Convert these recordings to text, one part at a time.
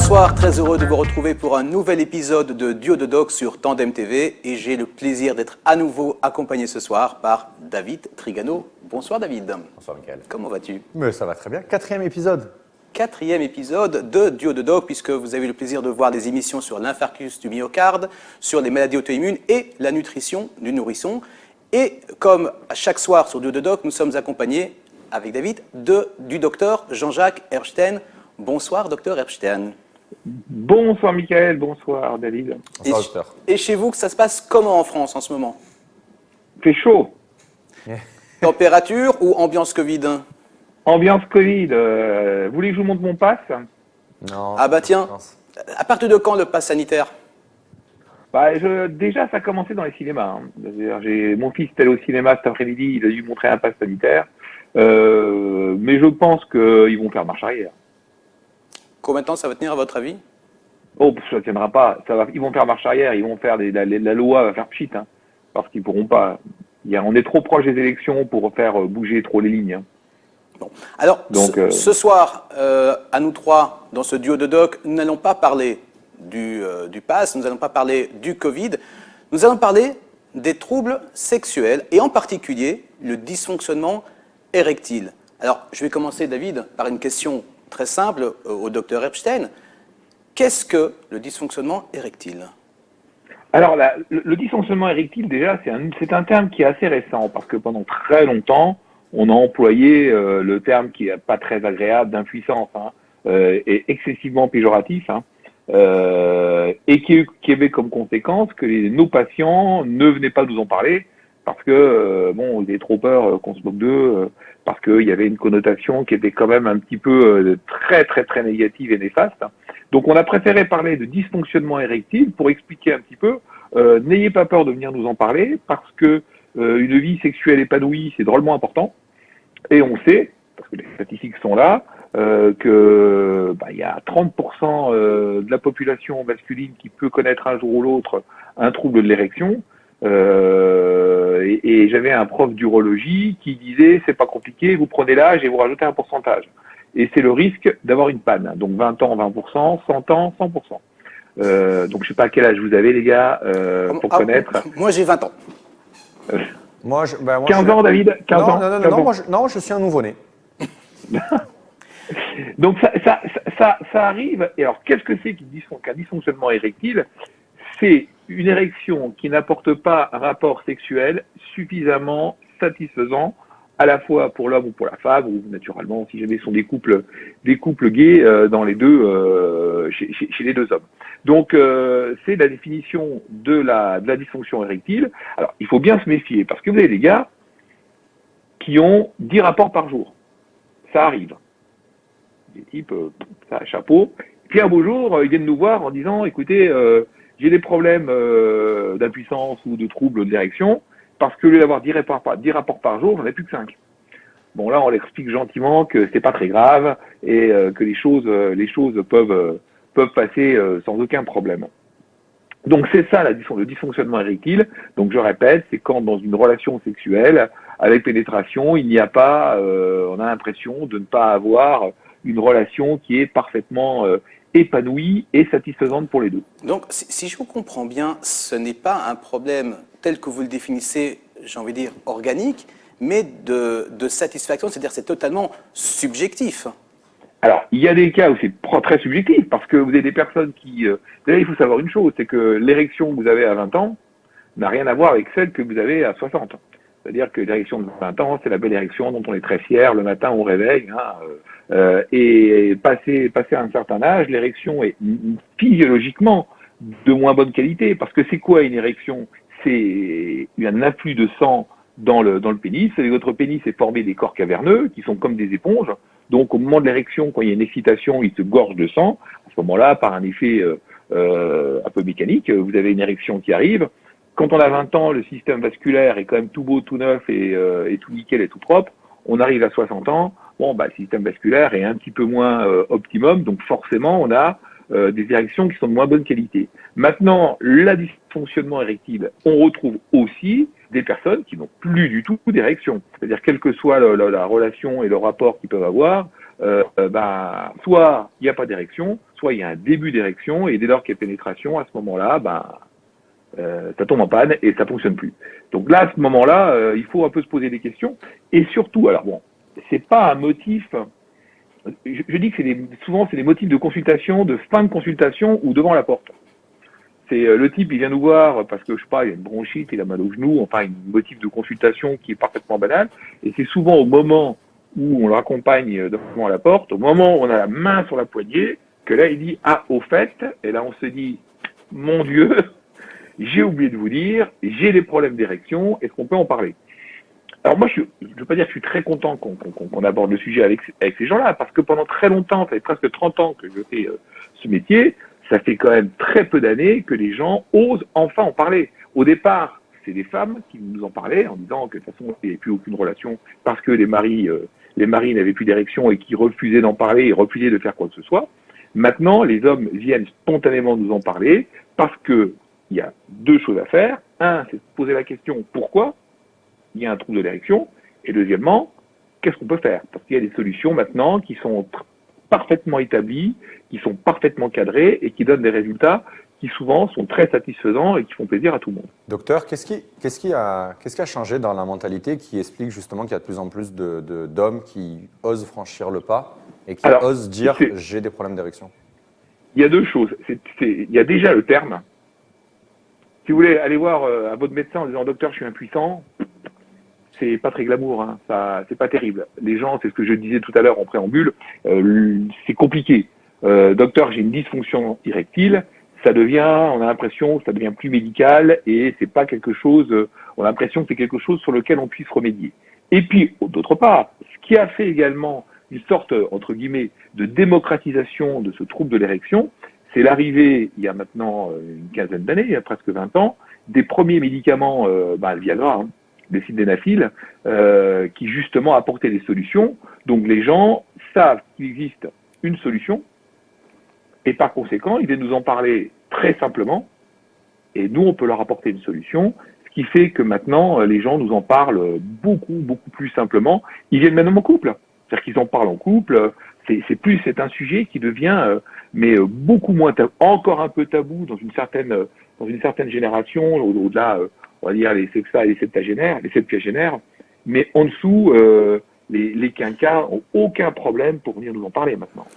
Bonsoir, très heureux de vous retrouver pour un nouvel épisode de Duo de Doc sur Tandem TV et j'ai le plaisir d'être à nouveau accompagné ce soir par David Trigano. Bonsoir David. Bonsoir Mickaël. Comment vas-tu? Mais ça va très bien. 4e épisode. 4e épisode de Duo de Doc puisque vous avez le plaisir de voir des émissions sur l'infarctus du myocarde, sur les maladies auto-immunes et la nutrition du nourrisson. Et comme chaque soir sur Duo de Doc, nous sommes accompagnés avec David du docteur Jean-Jacques Herbstein. Bonsoir, docteur Herbstein. Bonsoir, Mickaël. Bonsoir, David. Bonsoir, docteur. Et chez vous, ça se passe comment en France en ce moment? Il fait chaud. Température ou ambiance Covid? Ambiance Covid. Vous voulez que je vous montre mon pass? Non. Ah bah tiens, à partir de quand le pass sanitaire? Déjà, ça a commencé dans les cinémas. C'est-à-dire, mon fils est allé au cinéma cet après-midi. Il a dû montrer un pass sanitaire. Mais je pense qu'ils vont faire marche arrière. Combien de temps ça va tenir à votre avis? Oh, ça ne tiendra pas. Ils vont faire marche arrière. Ils vont faire la loi va faire pchit, hein, parce qu'ils pourront pas. On est trop proche des élections pour faire bouger trop les lignes. Hein. Bon. Alors, ce soir, à nous trois, dans ce duo de doc, nous n'allons pas parler du pass, nous n'allons pas parler du Covid, nous allons parler des troubles sexuels et en particulier le dysfonctionnement érectile. Alors, je vais commencer, David, par une question très simple au docteur Herbstein. Qu'est-ce que le dysfonctionnement érectile? Alors, le dysfonctionnement érectile, déjà, c'est un terme qui est assez récent, parce que pendant très longtemps, on a employé le terme qui n'est pas très agréable d'impuissance, et excessivement péjoratif, et qui avait comme conséquence que nos patients ne venaient pas nous en parler, parce que, ils avaient trop peur qu'on se moque d'eux, parce qu'il y avait une connotation qui était quand même un petit peu très, très, très négative et néfaste. Donc, on a préféré parler de dysfonctionnement érectile pour expliquer un petit peu, n'ayez pas peur de venir nous en parler, parce que une vie sexuelle épanouie, c'est drôlement important. Et on sait, parce que les statistiques sont là, que il y a 30% de la population masculine qui peut connaître un jour ou l'autre un trouble de l'érection. Et j'avais un prof d'urologie qui disait c'est pas compliqué, vous prenez l'âge et vous rajoutez un pourcentage. Et c'est le risque d'avoir une panne. Donc 20 ans, 20%, 100 ans, 100%. Donc je sais pas quel âge vous avez les gars pour connaître. Moi j'ai 20 ans. 15 ans, David? 15 ans? Non, je suis un nouveau-né. Donc ça arrive. Et alors, qu'est-ce que c'est qu'un dysfonctionnement érectile? C'est une érection qui n'apporte pas un rapport sexuel suffisamment satisfaisant, à la fois pour l'homme ou pour la femme, ou naturellement, si jamais ce sont des couples gays dans les deux, chez les deux hommes. Donc, c'est la définition de la dysfonction érectile. Alors, il faut bien se méfier, parce que vous avez des gars qui ont 10 rapports par jour. Ça arrive. Des types, ça a chapeau. Puis un beau jour, ils viennent nous voir en disant, écoutez, j'ai des problèmes d'impuissance ou de troubles d'érection, parce que au lieu d'avoir 10 rapports par jour, j'en ai plus que 5. Bon, là, on leur explique gentiment que c'est pas très grave et que les choses peuvent passer sans aucun problème. Donc, c'est ça le dysfonctionnement érectile. Donc, je répète, c'est quand dans une relation sexuelle, avec pénétration, il n'y a pas, on a l'impression de ne pas avoir une relation qui est parfaitement épanouie et satisfaisante pour les deux. Donc, si je vous comprends bien, ce n'est pas un problème tel que vous le définissez, j'ai envie de dire, organique, mais de satisfaction, c'est-à-dire c'est totalement subjectif. Alors, il y a des cas où c'est très subjectif, parce que vous avez des personnes qui... D'ailleurs, il faut savoir une chose, c'est que l'érection que vous avez à 20 ans n'a rien à voir avec celle que vous avez à 60 ans. C'est-à-dire que l'érection de 20 ans, c'est la belle érection dont on est très fier le matin au réveil. Et passé un certain âge, l'érection est physiologiquement de moins bonne qualité. Parce que c'est quoi une érection? C'est un afflux de sang dans le pénis. Et votre pénis est formé des corps caverneux qui sont comme des éponges. Donc au moment de l'érection, quand il y a une excitation, il se gorge de sang. À ce moment-là, par un effet un peu mécanique, vous avez une érection qui arrive. Quand on a 20 ans, le système vasculaire est quand même tout beau, tout neuf et tout nickel et tout propre. On arrive à 60 ans, le système vasculaire est un petit peu moins optimum, donc forcément, on a des érections qui sont de moins bonne qualité. Maintenant, le dysfonctionnement érectile, on retrouve aussi des personnes qui n'ont plus du tout d'érection. C'est-à-dire, quelle que soit la relation et le rapport qu'ils peuvent avoir, soit il n'y a pas d'érection, soit il y a un début d'érection, et dès lors qu'il y a pénétration, à ce moment-là, ça tombe en panne et ça fonctionne plus. Donc là, à ce moment-là, il faut un peu se poser des questions. Et surtout, alors bon, c'est pas un motif. Je dis que souvent c'est des motifs de consultation, de fin de consultation ou devant la porte. C'est le type, il vient nous voir parce que je sais pas, il a une bronchite, il a mal au genou, enfin un motif de consultation qui est parfaitement banal. Et c'est souvent au moment où on le raccompagne devant la porte, au moment où on a la main sur la poignée, que là il dit ah au fait, et là on se dit mon Dieu, j'ai oublié de vous dire, j'ai des problèmes d'érection, est-ce qu'on peut en parler? Alors moi, je ne veux pas dire que je suis très content qu'on aborde le sujet avec ces gens-là, parce que pendant très longtemps, ça fait presque 30 ans que je fais ce métier, ça fait quand même très peu d'années que les gens osent enfin en parler. Au départ, c'est des femmes qui nous en parlaient en disant que de toute façon, il n'y avait plus aucune relation parce que les maris n'avaient plus d'érection et qui refusaient d'en parler et refusaient de faire quoi que ce soit. Maintenant, les hommes viennent spontanément nous en parler parce que il y a deux choses à faire. Un, c'est de poser la question pourquoi il y a un trouble de l'érection, et deuxièmement, qu'est-ce qu'on peut faire? Parce qu'il y a des solutions maintenant qui sont parfaitement établies, qui sont parfaitement cadrées et qui donnent des résultats qui souvent sont très satisfaisants et qui font plaisir à tout le monde. Docteur, qu'est-ce qui a changé dans la mentalité qui explique justement qu'il y a de plus en plus d'hommes qui osent franchir le pas et qui osent dire « j'ai des problèmes d'érection » ? Il y a deux choses. Il y a déjà le terme. Si vous voulez aller voir à votre médecin en disant « docteur, je suis impuissant », c'est pas très glamour, hein. Ça, c'est pas terrible. Les gens, c'est ce que je disais tout à l'heure en préambule, c'est compliqué. Docteur, j'ai une dysfonction érectile, on a l'impression que ça devient plus médical et c'est pas quelque chose, on a l'impression que c'est quelque chose sur lequel on puisse remédier. Et puis, d'autre part, ce qui a fait également une sorte, entre guillemets, de démocratisation de ce trouble de l'érection, c'est l'arrivée, il y a maintenant une quinzaine d'années, il y a presque 20 ans, des premiers médicaments, le Viagra, des sildenafil, qui justement apportaient des solutions. Donc les gens savent qu'il existe une solution, et par conséquent, ils viennent nous en parler très simplement, et nous, on peut leur apporter une solution, ce qui fait que maintenant, les gens nous en parlent beaucoup plus simplement. Ils viennent même en couple, c'est-à-dire qu'ils en parlent en couple, c'est un sujet qui devient beaucoup moins tabou, encore un peu tabou dans une certaine génération, au-delà, on va dire les sexas et les septuagénaires, mais en dessous, les quinquas n'ont aucun problème pour venir nous en parler maintenant.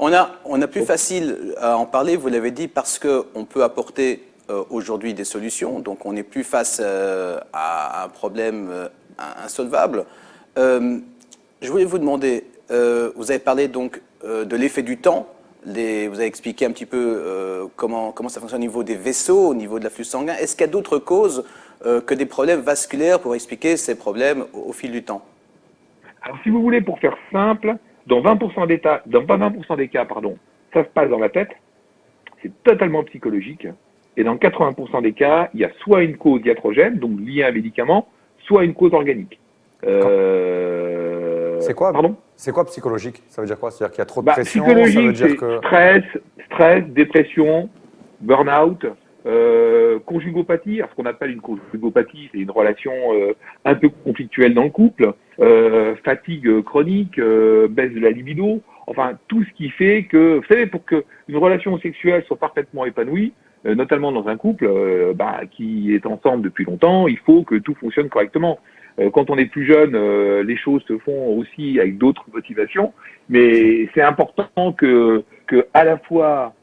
On a plus facile à en parler, vous l'avez dit, parce qu'on peut apporter aujourd'hui des solutions, donc on n'est plus face à un problème insolvable. Je voulais vous demander, vous avez parlé donc de l'effet du temps, vous avez expliqué un petit peu comment ça fonctionne au niveau des vaisseaux, au niveau de l'afflux sanguin. Est-ce qu'il y a d'autres causes que des problèmes vasculaires pour expliquer ces problèmes au fil du temps? Alors, si vous voulez, pour faire simple, dans 20% des cas, ça se passe dans la tête, c'est totalement psychologique, et dans 80% des cas, il y a soit une cause iatrogène, donc liée à un médicament, soit une cause organique. C'est quoi? Pardon? C'est quoi psychologique? Ça veut dire quoi? C'est-à-dire qu'il y a trop de pression? Psychologique, ça veut dire c'est stress, dépression, burn-out, conjugopathie. Alors, ce qu'on appelle une conjugopathie, c'est une relation un peu conflictuelle dans le couple, fatigue chronique, baisse de la libido, enfin tout ce qui fait que, vous savez, pour qu'une relation sexuelle soit parfaitement épanouie, notamment dans un couple qui est ensemble depuis longtemps, il faut que tout fonctionne correctement. Quand on est plus jeune, les choses se font aussi avec d'autres motivations, mais c'est important que à la fois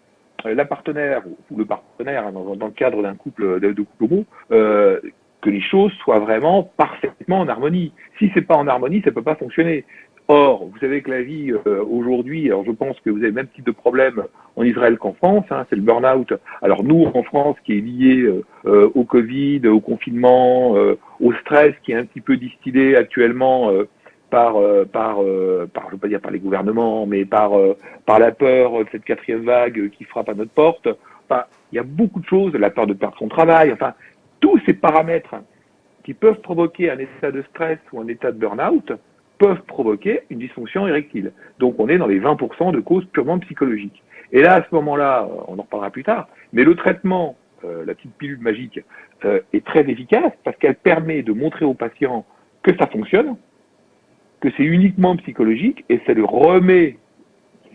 la partenaire ou le partenaire dans le cadre d'un couple de couple homo, que les choses soient vraiment parfaitement en harmonie. Si c'est pas en harmonie, ça peut pas fonctionner. Or, vous savez que la vie aujourd'hui, alors je pense que vous avez le même type de problème en Israël qu'en France, c'est le burn-out. Alors nous, en France, qui est lié au Covid, au confinement, au stress qui est un petit peu distillé actuellement par je veux pas dire par les gouvernements, mais par la peur de cette quatrième vague qui frappe à notre porte. Enfin, il y a beaucoup de choses, la peur de perdre son travail, enfin, tous ces paramètres qui peuvent provoquer un état de stress ou un état de burn-out peuvent provoquer une dysfonction érectile. Donc on est dans les 20% de causes purement psychologiques. Et là, à ce moment-là, on en reparlera plus tard, mais le traitement, la petite pilule magique, est très efficace parce qu'elle permet de montrer au patient que ça fonctionne, que c'est uniquement psychologique et ça le remet,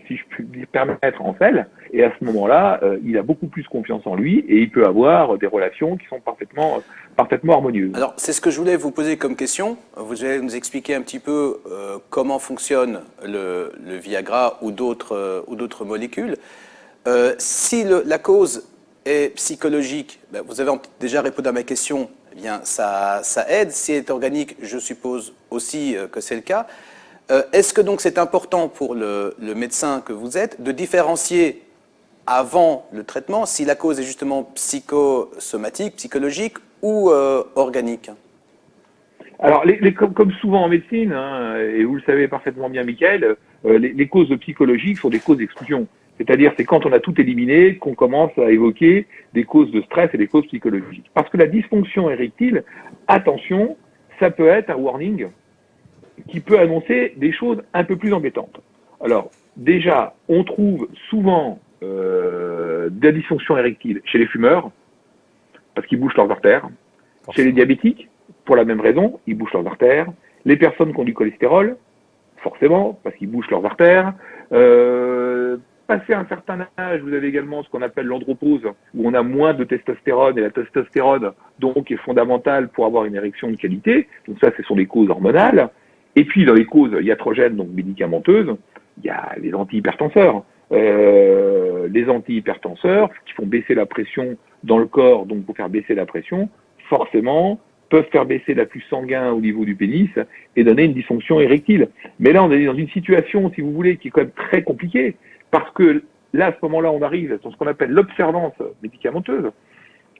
si je puis me permettre, en selle. Et à ce moment-là, il a beaucoup plus confiance en lui et il peut avoir des relations qui sont parfaitement harmonieuses. Alors, c'est ce que je voulais vous poser comme question. Vous allez nous expliquer un petit peu comment fonctionne le Viagra ou d'autres molécules. Si la cause est psychologique, ben, vous avez déjà répondu à ma question, eh bien, ça aide. Si elle est organique, je suppose aussi que c'est le cas. Est-ce que donc c'est important pour le médecin que vous êtes de différencier avant le traitement si la cause est justement psychosomatique, psychologique ou organique? Alors, comme souvent en médecine, hein, et vous le savez parfaitement bien, Michael, les causes psychologiques sont des causes d'exclusion. C'est-à-dire, c'est quand on a tout éliminé qu'on commence à évoquer des causes de stress et des causes psychologiques. Parce que la dysfonction érectile, attention, ça peut être un warning qui peut annoncer des choses un peu plus embêtantes. Alors, déjà, on trouve souvent de la dysfonction érectile chez les fumeurs, parce qu'ils bouchent leurs artères. Chez les diabétiques, pour la même raison, ils bouchent leurs artères. Les personnes qui ont du cholestérol, forcément, parce qu'ils bouchent leurs artères. Passé un certain âge, vous avez également ce qu'on appelle l'andropause, où on a moins de testostérone, et la testostérone, donc, est fondamentale pour avoir une érection de qualité. Donc ça, ce sont les causes hormonales. Et puis, dans les causes iatrogènes, donc médicamenteuses, il y a les antihypertenseurs. Les antihypertenseurs qui font baisser la pression dans le corps, donc pour faire baisser la pression, forcément, peuvent faire baisser l'afflux sanguin au niveau du pénis et donner une dysfonction érectile. Mais là, on est dans une situation, si vous voulez, qui est quand même très compliquée, parce que là, à ce moment-là, on arrive dans ce qu'on appelle l'observance médicamenteuse,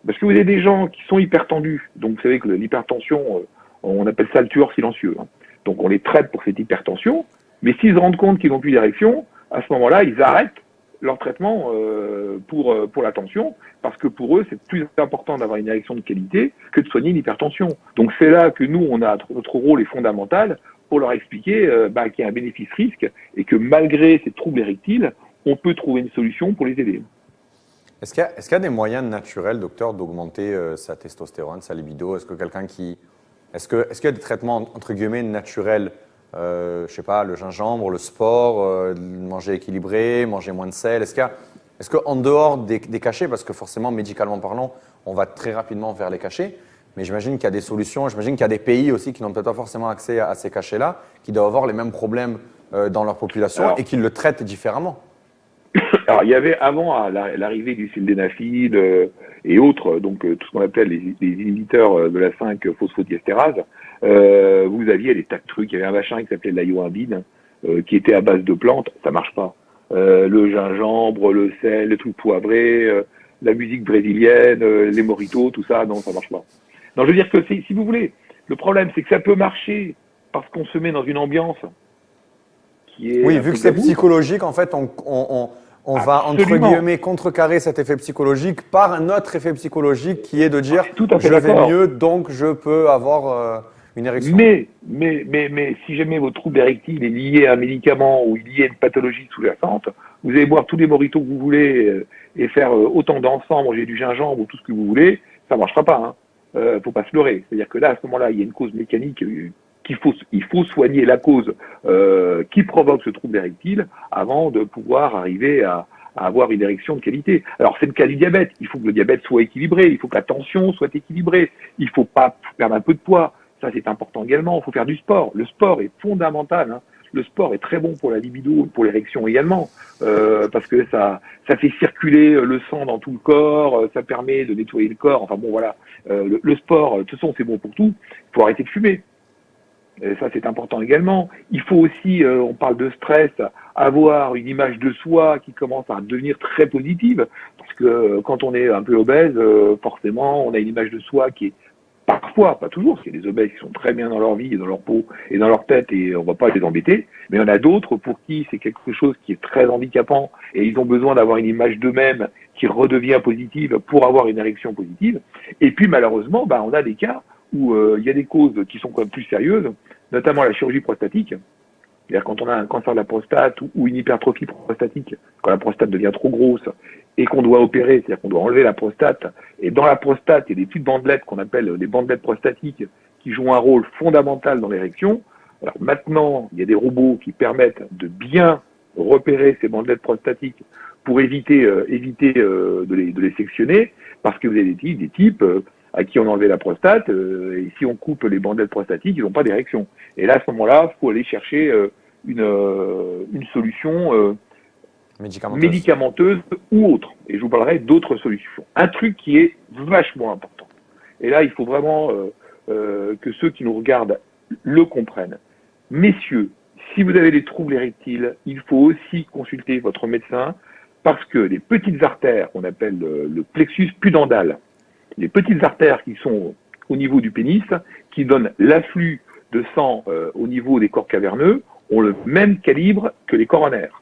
parce que vous avez des gens qui sont hypertendus, donc vous savez que l'hypertension, on appelle ça le tueur silencieux. Hein. Donc on les traite pour cette hypertension, mais s'ils se rendent compte qu'ils n'ont plus d'érection, à ce moment-là, ils arrêtent leur traitement pour la tension, parce que pour eux, c'est plus important d'avoir une érection de qualité que de soigner l'hypertension. Donc c'est là que nous, on a notre rôle est fondamental pour leur expliquer qu'il y a un bénéfice-risque et que malgré ces troubles érectiles, on peut trouver une solution pour les aider. Est-ce qu'il y a des moyens naturels, docteur, d'augmenter sa testostérone, sa libido? Est-ce qu'il y a des traitements, entre guillemets, naturels? Je sais pas, le gingembre, le sport, manger équilibré, manger moins de sel. Est-ce qu'en dehors des cachets, parce que forcément, médicalement parlant, on va très rapidement vers les cachets, mais j'imagine qu'il y a des solutions, j'imagine qu'il y a des pays aussi qui n'ont peut-être pas forcément accès à ces cachets-là, qui doivent avoir les mêmes problèmes dans leur population et qui le traitent différemment. Alors, il y avait avant l'arrivée du sildenafil et autres, donc tout ce qu'on appelle les inhibiteurs de la 5-phosphodiestérase, vous aviez des tas de trucs. Il y avait un machin qui s'appelait l'ayoambine, qui était à base de plantes, ça marche pas. Le gingembre, le sel, le truc poivré, la musique brésilienne, les mojitos, tout ça, non, ça marche pas. Non, je veux dire que si vous voulez, le problème c'est que ça peut marcher parce qu'on se met dans une ambiance qui est... Oui, vu que c'est psychologique, en fait, on va, entre guillemets, contrecarrer cet effet psychologique par un autre effet psychologique qui est de dire je vais mieux, donc je peux avoir une érection. Mais si jamais votre trouble érectile est lié à un médicament ou lié à une pathologie sous-jacente, vous allez boire tous les mojitos que vous voulez et faire autant d'encens, manger du gingembre ou tout ce que vous voulez, ça ne marchera pas. Hein. Faut pas se leurrer. C'est-à-dire que là, à ce moment-là, il y a une cause mécanique il faut soigner la cause qui provoque ce trouble érectile avant de pouvoir arriver à avoir une érection de qualité. Alors, c'est le cas du diabète. Il faut que le diabète soit équilibré. Il faut que la tension soit équilibrée. Il ne faut pas perdre un peu de poids. Ça, c'est important également. Il faut faire du sport. Le sport est fondamental. Hein. Le sport est très bon pour la libido et pour l'érection également, parce que ça fait circuler le sang dans tout le corps, ça permet de nettoyer le corps. Enfin bon, voilà. Le sport, de toute façon, c'est bon pour tout. Il faut arrêter de fumer. Et ça, c'est important également. Il faut aussi, on parle de stress, avoir une image de soi qui commence à devenir très positive, parce que quand on est un peu obèse, forcément, on a une image de soi qui est parfois, pas toujours, parce qu'il y a des obèses qui sont très bien dans leur vie, et dans leur peau et dans leur tête, et on ne va pas les embêter, mais il y en a d'autres pour qui c'est quelque chose qui est très handicapant, et ils ont besoin d'avoir une image d'eux-mêmes qui redevient positive pour avoir une érection positive. Et puis, malheureusement, on a des cas où il y a des causes qui sont quand même plus sérieuses, notamment la chirurgie prostatique. C'est-à-dire quand on a un cancer de la prostate ou une hypertrophie prostatique, quand la prostate devient trop grosse et qu'on doit opérer, c'est-à-dire qu'on doit enlever la prostate, et dans la prostate, il y a des petites bandelettes qu'on appelle des bandelettes prostatiques qui jouent un rôle fondamental dans l'érection. Alors maintenant, il y a des robots qui permettent de bien repérer ces bandelettes prostatiques pour éviter de les sectionner, parce que vous avez des types à qui on enlevait la prostate, et si on coupe les bandelettes prostatiques, ils n'ont pas d'érection. Et là, à ce moment-là, il faut aller chercher une solution médicamenteuse ou autre. Et je vous parlerai d'autres solutions. Un truc qui est vachement important. Et là, il faut vraiment que ceux qui nous regardent le comprennent. Messieurs, si vous avez des troubles érectiles, il faut aussi consulter votre médecin parce que les petites artères qu'on appelle le plexus pudendal, les petites artères qui sont au niveau du pénis, qui donnent l'afflux de sang au niveau des corps caverneux, ont le même calibre que les coronaires.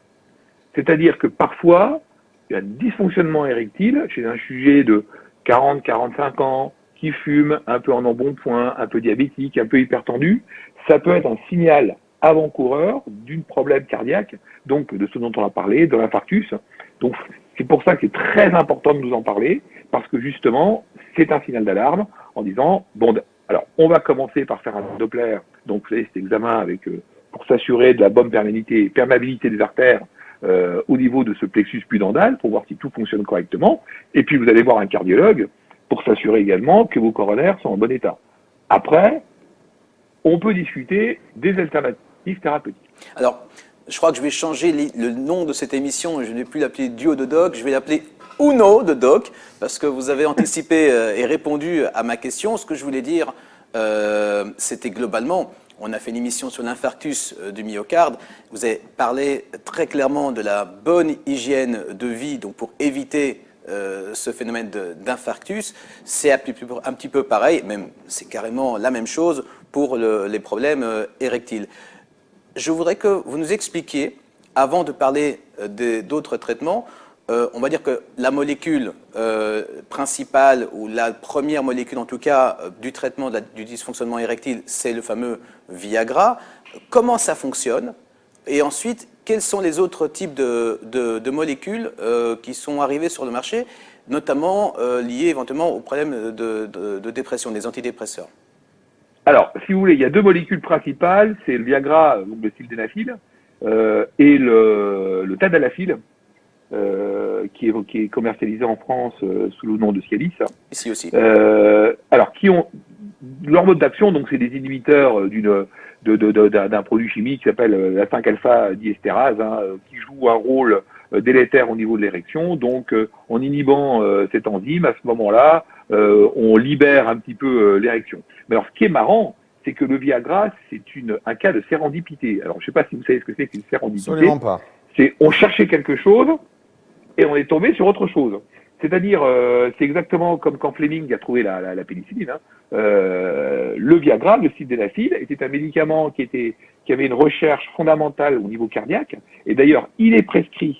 C'est-à-dire que parfois, il y a un dysfonctionnement érectile chez un sujet de 40-45 ans, qui fume, un peu en embonpoint, un peu diabétique, un peu hypertendu. Ça peut être un signal avant-coureur d'un problème cardiaque, donc de ce dont on a parlé, de l'infarctus. Donc c'est pour ça que c'est très important de nous en parler, parce que justement, c'est un signal d'alarme en disant, bon, alors on va commencer par faire un Doppler, donc vous savez, cet examen avec pour s'assurer de la bonne perméabilité des artères au niveau de ce plexus pudendal, pour voir si tout fonctionne correctement, et puis vous allez voir un cardiologue pour s'assurer également que vos coronaires sont en bon état. Après, on peut discuter des alternatives thérapeutiques. Alors, je crois que je vais changer le nom de cette émission. Je ne vais plus l'appeler Duo de Doc, je vais l'appeler Uno de Doc, parce que vous avez anticipé et répondu à ma question. Ce que je voulais dire, c'était globalement, on a fait une émission sur l'infarctus du myocarde. Vous avez parlé très clairement de la bonne hygiène de vie, donc pour éviter ce phénomène d'infarctus. C'est un petit peu pareil, même c'est carrément la même chose pour les problèmes érectiles. Je voudrais que vous nous expliquiez, avant de parler d'autres traitements, on va dire que la molécule principale, ou la première molécule en tout cas du traitement du dysfonctionnement érectile, c'est le fameux Viagra. Comment ça fonctionne? Et ensuite, quels sont les autres types de molécules qui sont arrivées sur le marché, notamment liées éventuellement aux problèmes de dépression, des antidépresseurs? Alors, si vous voulez, il y a deux molécules principales, c'est le Viagra, donc le sildenafil, et le tadalafil, qui est commercialisé en France sous le nom de Cialis. Ici aussi. Alors, qui ont leur mode d'action, donc c'est des inhibiteurs d'un produit chimique qui s'appelle la 5-alpha-diestérase, qui joue un rôle délétère au niveau de l'érection. Donc, en inhibant cette enzyme, à ce moment-là, on libère un petit peu l'érection. Mais alors, ce qui est marrant, c'est que le Viagra, c'est un cas de sérendipité. Alors, je ne sais pas si vous savez ce que c'est qu'une sérendipité. Absolument pas. C'est on cherchait quelque chose et on est tombé sur autre chose. C'est-à-dire, c'est exactement comme quand Fleming a trouvé la pénicilline. Le Viagra, le sildenafil, était un médicament qui avait une recherche fondamentale au niveau cardiaque. Et d'ailleurs, il est prescrit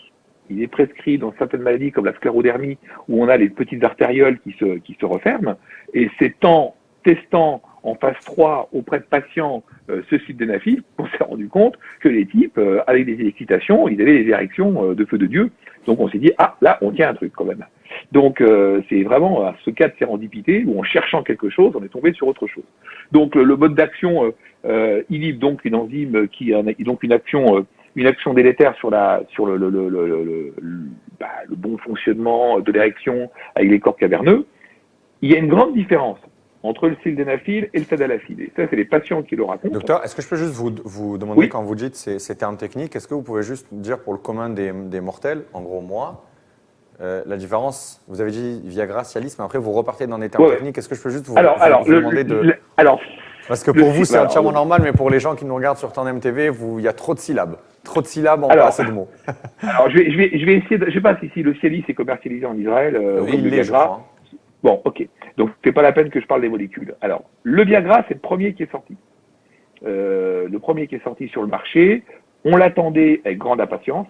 dans certaines maladies comme la sclérodermie, où on a les petites artérioles qui se referment. Et c'est en testant en phase 3 auprès de patients ce sildenafil qu'on s'est rendu compte que les types, avec des excitations, ils avaient des érections de feu de Dieu. Donc on s'est dit, ah, là, on tient un truc quand même. Donc c'est vraiment ce cas de sérendipité où en cherchant quelque chose, on est tombé sur autre chose. Donc le mode d'action inhibe donc une enzyme qui a donc une action délétère sur le bon fonctionnement de l'érection avec les corps caverneux. Il y a une grande différence entre le sildenafil et le tadalafil. Et ça, c'est les patients qui le racontent. Docteur, est-ce que je peux juste vous demander, quand vous dites ces termes techniques, est-ce que vous pouvez juste dire pour le commun des mortels, en gros moi, la différence, vous avez dit Viagra, Cialis, mais après vous repartez dans des termes techniques. Est-ce que je peux juste vous demander parce que pour vous, c'est entièrement normal, mais pour les gens qui nous regardent sur Tandem TV, il y a trop de syllabes. Trop de syllabes en pas assez de mots. Alors, je vais essayer je ne sais pas si le Cialis est commercialisé en Israël. Oui, il l'est, je crois. Bon, ok. Donc, c'est pas la peine que je parle des molécules. Alors, le Viagra, c'est le premier qui est sorti. Le premier qui est sorti sur le marché. On l'attendait avec grande impatience.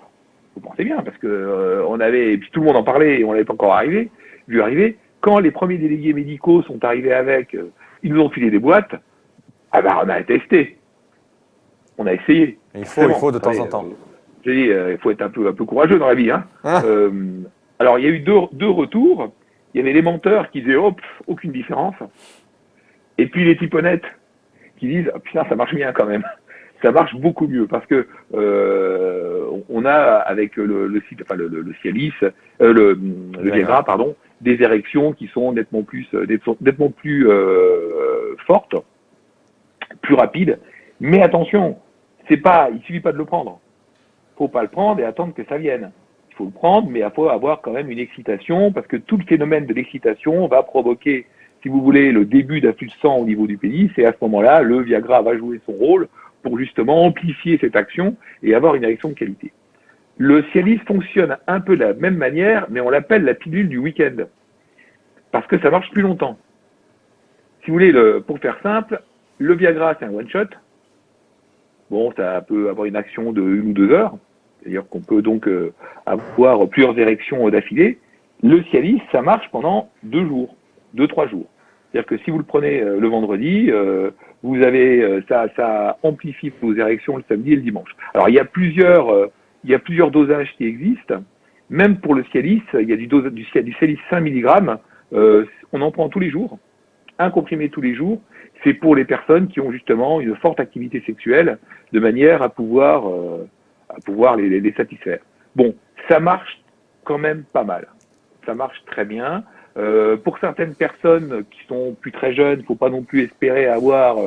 Vous pensez bien, parce que et puis tout le monde en parlait et on l'avait pas encore vu arriver. Quand les premiers délégués médicaux sont arrivés avec, ils nous ont filé des boîtes. Ah ben, on a testé. On a essayé. Il faut de temps en temps. J'ai dit, il faut être un peu courageux dans la vie. Alors, il y a eu deux retours. Il y avait les menteurs qui disaient, aucune différence. Et puis les types honnêtes qui disent, putain, ça marche bien quand même. ça marche beaucoup mieux parce que on a avec le Cialis, le Viagra, pardon, des érections qui sont nettement plus fortes, plus rapides. Mais attention, il suffit pas de le prendre. Faut pas le prendre et attendre que ça vienne. Il faut le prendre, mais il faut avoir quand même une excitation parce que tout le phénomène de l'excitation va provoquer, si vous voulez, le début d'afflux de sang au niveau du pénis, et à ce moment-là, le Viagra va jouer son rôle pour justement amplifier cette action et avoir une érection de qualité. Le Cialis fonctionne un peu de la même manière, mais on l'appelle la pilule du week-end, parce que ça marche plus longtemps. Si vous voulez, pour faire simple, le Viagra, c'est un one-shot. Bon, ça peut avoir une action de 1 ou 2 heures, c'est-à-dire qu'on peut donc avoir plusieurs érections d'affilée. Le Cialis, ça marche pendant 2-3 jours. C'est-à-dire que si vous le prenez le vendredi, vous avez ça amplifie vos érections le samedi et le dimanche. Alors il y a plusieurs dosages qui existent. Même pour le Cialis, il y a du Cialis 5 mg. On en prend tous les jours, un comprimé tous les jours. C'est pour les personnes qui ont justement une forte activité sexuelle, de manière à pouvoir les satisfaire. Bon, ça marche quand même pas mal. Ça marche très bien. Pour certaines personnes qui sont plus très jeunes, il ne faut pas non plus espérer avoir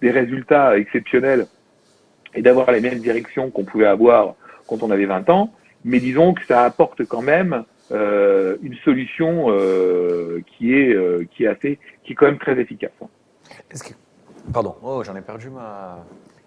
des résultats exceptionnels et d'avoir les mêmes directions qu'on pouvait avoir quand on avait 20 ans. Mais disons que ça apporte quand même une solution qui est quand même très efficace. Pardon, j'en ai perdu ma...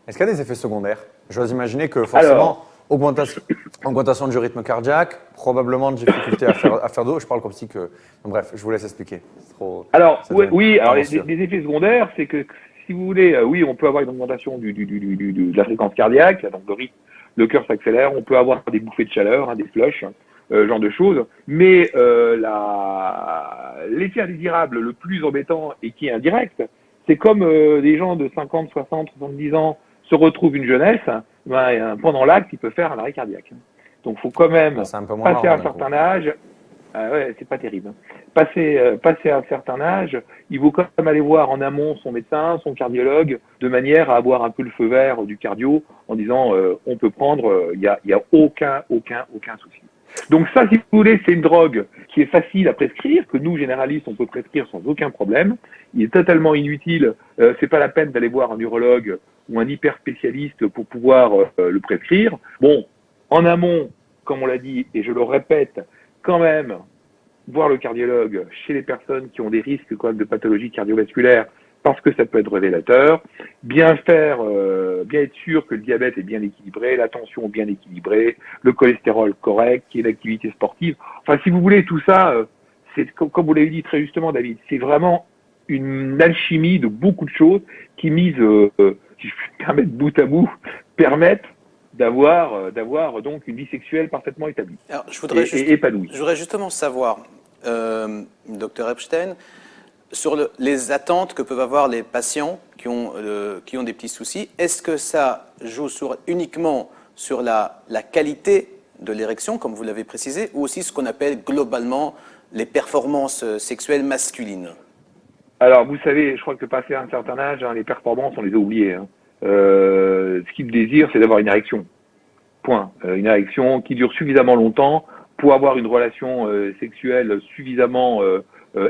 Est-ce qu'il y a des effets secondaires? J'ose imaginer que forcément, augmentation du rythme cardiaque, probablement de difficulté à faire d'eau. Je parle comme si que... Bref, je vous laisse expliquer. Oui, alors les effets secondaires, c'est que si vous voulez, oui, on peut avoir une augmentation de la fréquence cardiaque, donc le rythme, le cœur s'accélère, on peut avoir des bouffées de chaleur, des flushs, genre de choses, mais l'effet indésirable le plus embêtant et qui est indirect, c'est comme des gens de 50, 60, 70 ans se retrouvent une jeunesse, pendant l'acte, il peut faire un arrêt cardiaque. Donc, il faut quand même passer à un certain âge. Ouais, c'est pas terrible. Passer à un certain âge, il faut quand même aller voir en amont son médecin, son cardiologue, de manière à avoir un peu le feu vert du cardio, en disant on peut prendre, il y a aucun souci. Donc ça, si vous voulez, c'est une drogue qui est facile à prescrire, que nous, généralistes, on peut prescrire sans aucun problème. Il est totalement inutile, c'est pas la peine d'aller voir un urologue ou un hyper spécialiste pour pouvoir le prescrire. Bon, en amont, comme on l'a dit, et je le répète, quand même, voir le cardiologue chez les personnes qui ont des risques quand même de pathologie cardiovasculaire, parce que ça peut être révélateur. Bien être sûr que le diabète est bien équilibré, la tension bien équilibrée, le cholestérol correct, qu'il y ait une activité sportive. Enfin, si vous voulez, tout ça, c'est comme vous l'avez dit très justement, David, c'est vraiment une alchimie de beaucoup de choses qui, mises, si je puis me permettre, bout à bout, permettent d'avoir donc une vie sexuelle parfaitement établie. Alors, épanouie. Je voudrais justement savoir, Dr Epstein, sur les attentes que peuvent avoir les patients qui ont des petits soucis. Est-ce que ça joue uniquement sur la qualité de l'érection, comme vous l'avez précisé, ou aussi ce qu'on appelle globalement les performances sexuelles masculines? Alors, vous savez, je crois que passé un certain âge, les performances, on les a oubliées. Ce qu'ils désirent, c'est d'avoir une érection. Point. Une érection qui dure suffisamment longtemps pour avoir une relation sexuelle suffisamment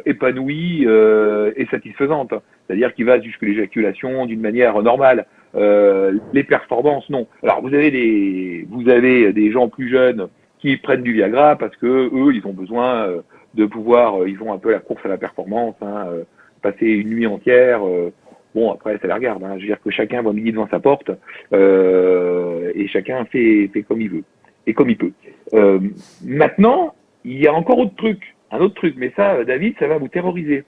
épanouie et satisfaisante. C'est-à-dire qu'il va jusque l'éjaculation d'une manière normale. Les performances, non. Alors, vous avez des gens plus jeunes qui prennent du Viagra parce que eux, ils ont besoin de pouvoir, ils font un peu la course à la performance, passer une nuit entière. Bon, après, ça les regarde. Je veux dire que chacun va midi devant sa porte et chacun fait comme il veut et comme il peut. Maintenant, il y a encore un autre truc, mais ça, David, ça va vous terroriser.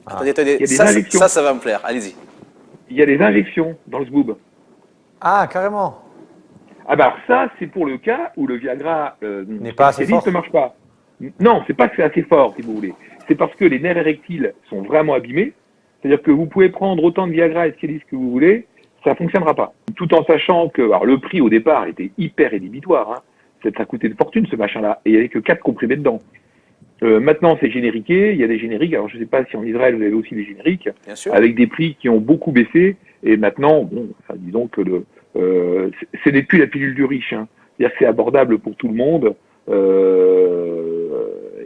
Attendez, ça va me plaire. Allez-y. Il y a des injections dans le zboob. Ah, carrément. Ah bah alors ça, c'est pour le cas où le Viagra n'est pas assez fort. Ne marche pas. Non, c'est pas que c'est assez fort, si vous voulez. C'est parce que les nerfs érectiles sont vraiment abîmés. C'est-à-dire que vous pouvez prendre autant de Viagra et de Cialis que vous voulez, ça ne fonctionnera pas. Tout en sachant que alors, le prix au départ était hyper rédhibitoire. Ça coûtait une fortune ce machin-là. Et il n'y avait que 4 comprimés dedans. Maintenant, c'est génériqué. Il y a des génériques. Alors, je ne sais pas si en Israël, vous avez aussi des génériques, avec des prix qui ont beaucoup baissé. Et maintenant, bon, enfin, disons que ce n'est plus la pilule du riche. Hein. C'est-à-dire que c'est abordable pour tout le monde.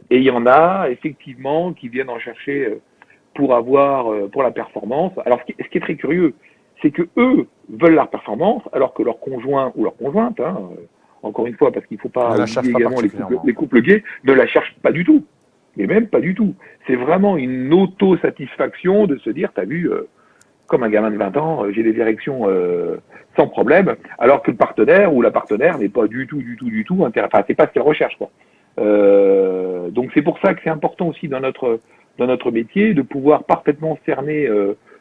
Et il y en a, effectivement, qui viennent en chercher pour la performance. Alors, ce qui est très curieux, c'est que eux veulent la performance, alors que leur conjoint ou leur conjointe, hein, encore une fois, parce qu'il ne faut pas oublier également les couples gays, ne la cherchent pas du tout. Mais même pas du tout. C'est vraiment une auto-satisfaction de se dire, t'as vu, comme un gamin de 20 ans, j'ai des érections sans problème, alors que le partenaire ou la partenaire n'est pas du tout intéressé. Enfin, c'est pas ce qu'elle recherche, quoi. Donc c'est pour ça que c'est important aussi dans notre métier de pouvoir parfaitement cerner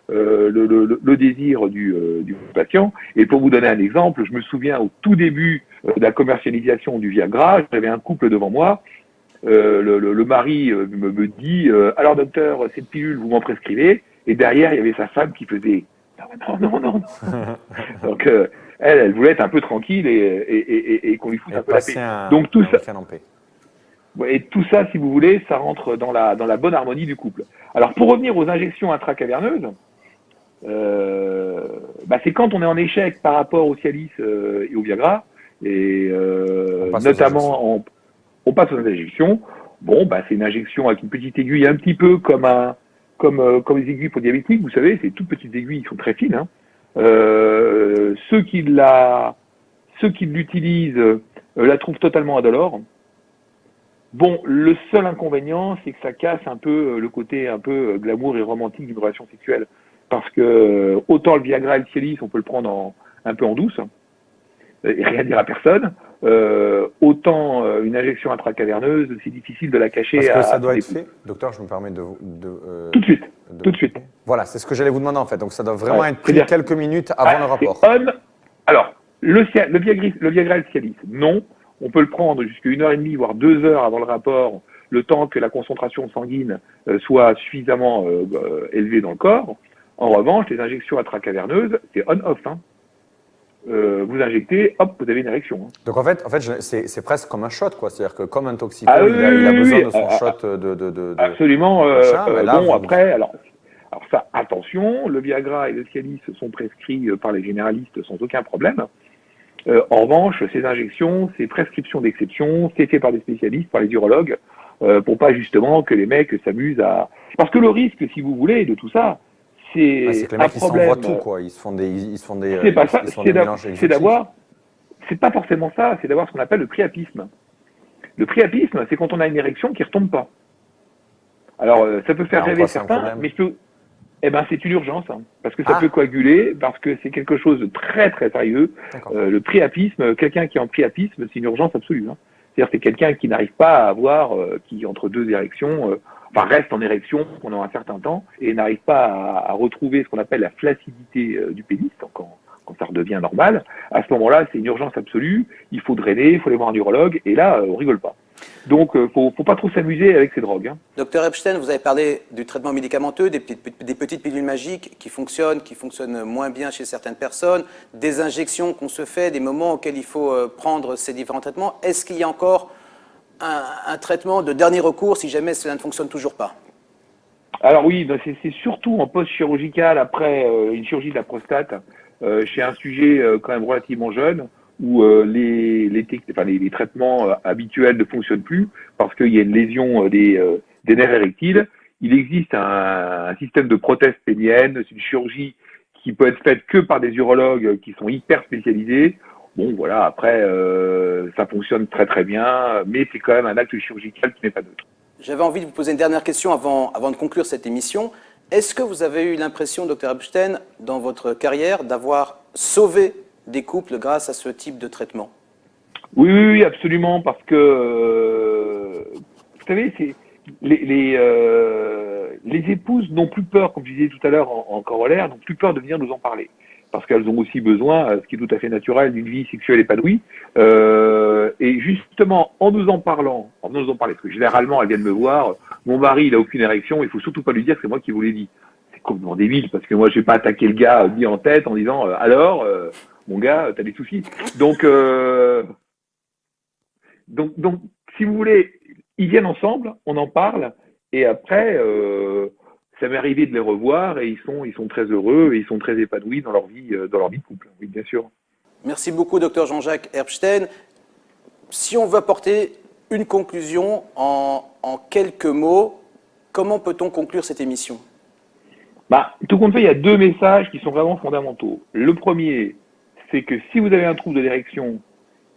le désir du patient. Et pour vous donner un exemple, je me souviens au tout début de la commercialisation du Viagra, j'avais un couple devant moi. Le mari me dit alors docteur, cette pilule vous m'en prescrivez, et derrière il y avait sa femme qui faisait non. Donc elle voulait être un peu tranquille et qu'on lui foute un peu la paix. Donc tout ça, et tout ça, si vous voulez, ça rentre dans la bonne harmonie du couple. Alors pour revenir aux injections intracaverneuses, c'est quand on est en échec par rapport au Cialis et au Viagra, et notamment on passe aux injections. Bon, c'est une injection avec une petite aiguille, un petit peu comme les aiguilles pour diabétiques, vous savez, ces toutes petites aiguilles, qui sont très fines. Hein. Ceux qui l'utilisent la trouvent totalement indolore. Bon, le seul inconvénient, c'est que ça casse un peu le côté un peu glamour et romantique d'une relation sexuelle. Parce que autant le Viagra et le Cialis, on peut le prendre un peu en douce, et rien dire à personne. Autant une injection intracaverneuse, c'est difficile de la cacher. Est-ce que ça doit être fait, docteur, je me permets tout de suite. Voilà, c'est ce que j'allais vous demander en fait. Donc ça doit vraiment être pris quelques minutes avant le rapport. Alors, le Viagra et le Cialis, non. On peut le prendre jusqu'à 1h30, voire 2 heures avant le rapport, le temps que la concentration sanguine soit suffisamment élevée dans le corps. En revanche, les injections intracaverneuses, c'est on-off. Hein. Vous injectez, hop, vous avez une érection. Hein. Donc en fait c'est presque comme un shot, quoi. C'est-à-dire que comme un toxico, il a besoin de son shot de absolument. Machin, après, alors ça, attention, le Viagra et le Cialis sont prescrits par les généralistes sans aucun problème. En revanche, ces injections, ces prescriptions d'exception, c'est fait par des spécialistes, par les urologues, pour pas justement que les mecs s'amusent à... Parce que le risque, si vous voulez, de tout ça, c'est que les mecs, un problème... Ils s'envoient tout, quoi. Ils se font des c'est pas ça, c'est d'avoir... C'est pas forcément ça, c'est d'avoir ce qu'on appelle le priapisme. Le priapisme, c'est quand on a une érection qui retombe pas. Alors, ça peut faire rêver certains, mais c'est une urgence, hein, parce que ça peut coaguler, parce que c'est quelque chose de très très sérieux. Le priapisme, quelqu'un qui est en priapisme, c'est une urgence absolue. Hein. C'est-à-dire que c'est quelqu'un qui n'arrive pas à avoir, qui entre deux érections, reste en érection pendant un certain temps et n'arrive pas à retrouver ce qu'on appelle la flaccidité du pénis, quand ça redevient normal. À ce moment-là, c'est une urgence absolue. Il faut drainer, il faut aller voir un urologue, et là, on rigole pas. Donc, faut pas trop s'amuser avec ces drogues. Hein. Docteur Epstein, vous avez parlé du traitement médicamenteux, des petites pilules magiques qui fonctionnent moins bien chez certaines personnes, des injections qu'on se fait, des moments auxquels il faut prendre ces différents traitements. Est-ce qu'il y a encore un traitement de dernier recours si jamais cela ne fonctionne toujours pas? Alors oui, c'est surtout en post-chirurgical après une chirurgie de la prostate, chez un sujet quand même relativement jeune, où les traitements habituels ne fonctionnent plus parce qu'il y a une lésion des nerfs érectiles. Il existe un système de prothèse pénienne, c'est une chirurgie qui peut être faite que par des urologues qui sont hyper spécialisés. Bon, voilà, après, ça fonctionne très très bien, mais c'est quand même un acte chirurgical qui n'est pas neutre. J'avais envie de vous poser une dernière question avant de conclure cette émission. Est-ce que vous avez eu l'impression, Dr Epstein, dans votre carrière, d'avoir sauvé des couples grâce à ce type de traitement? Oui, absolument, parce que, vous savez, les épouses n'ont plus peur, comme je disais tout à l'heure en corollaire, n'ont plus peur de venir nous en parler. Parce qu'elles ont aussi besoin, ce qui est tout à fait naturel, d'une vie sexuelle épanouie. Et justement, en nous en parlant, parce que généralement, elles viennent me voir, mon mari, il n'a aucune érection, il faut surtout pas lui dire que c'est moi qui vous l'ai dit. C'est complètement débile, parce que moi, je vais pas attaquer le gars mis en tête en disant, alors, mon gars, t'as des soucis. Donc, si vous voulez, ils viennent ensemble, on en parle, et après, ça m'est arrivé de les revoir et ils sont très heureux et ils sont très épanouis dans leur vie de couple. Oui, bien sûr. Merci beaucoup, Dr Jean-Jacques Herbstein. Si on veut apporter une conclusion en quelques mots, comment peut-on conclure cette émission? Tout compte fait, il y a 2 messages qui sont vraiment fondamentaux. Le premier, c'est que si vous avez un trouble de l'érection,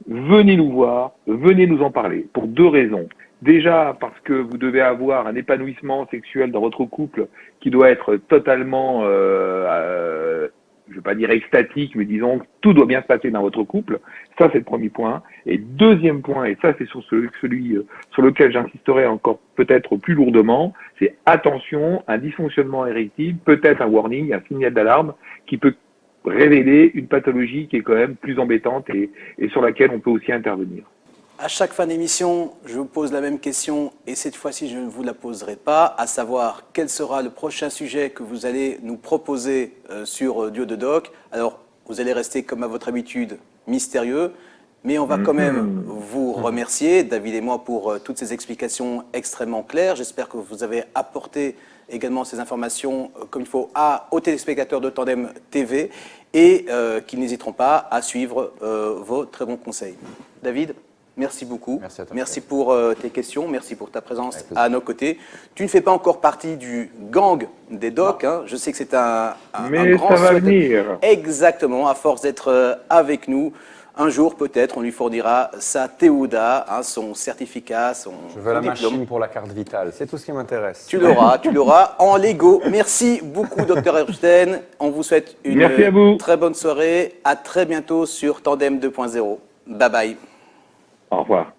venez nous voir, venez nous en parler, pour 2 raisons. Déjà, parce que vous devez avoir un épanouissement sexuel dans votre couple qui doit être totalement, je ne veux pas dire extatique, mais disons que tout doit bien se passer dans votre couple. Ça, c'est le premier point. Et deuxième point, et ça, c'est sur celui sur lequel j'insisterai encore peut-être plus lourdement, c'est attention, un dysfonctionnement érectile peut être un warning, un signal d'alarme qui peut révéler une pathologie qui est quand même plus embêtante et sur laquelle on peut aussi intervenir. À chaque fin d'émission, je vous pose la même question et cette fois-ci, je ne vous la poserai pas, à savoir quel sera le prochain sujet que vous allez nous proposer sur Duo de Doc. Alors, vous allez rester comme à votre habitude mystérieux, mais on va quand même vous remercier, David et moi, pour toutes ces explications extrêmement claires. J'espère que vous avez apporté également ces informations comme il faut aux téléspectateurs de Tandem TV et qu'ils n'hésiteront pas à suivre vos très bons conseils. David, merci beaucoup. Merci à toi. Merci pour tes questions. Merci pour ta présence à nos côtés. Tu ne fais pas encore partie du gang des docs. Hein. Je sais que c'est un grand ça va souhait. venir. Exactement. À force d'être avec nous, un jour peut-être, on lui fournira sa Théouda, hein, son certificat, son Je veux la diplôme. machine pour la carte vitale. C'est tout ce qui m'intéresse. Tu l'auras en Lego. Merci beaucoup, Dr Herbstein. On vous souhaite une très bonne soirée. À très bientôt sur Tandem 2.0. Bye bye. Au revoir.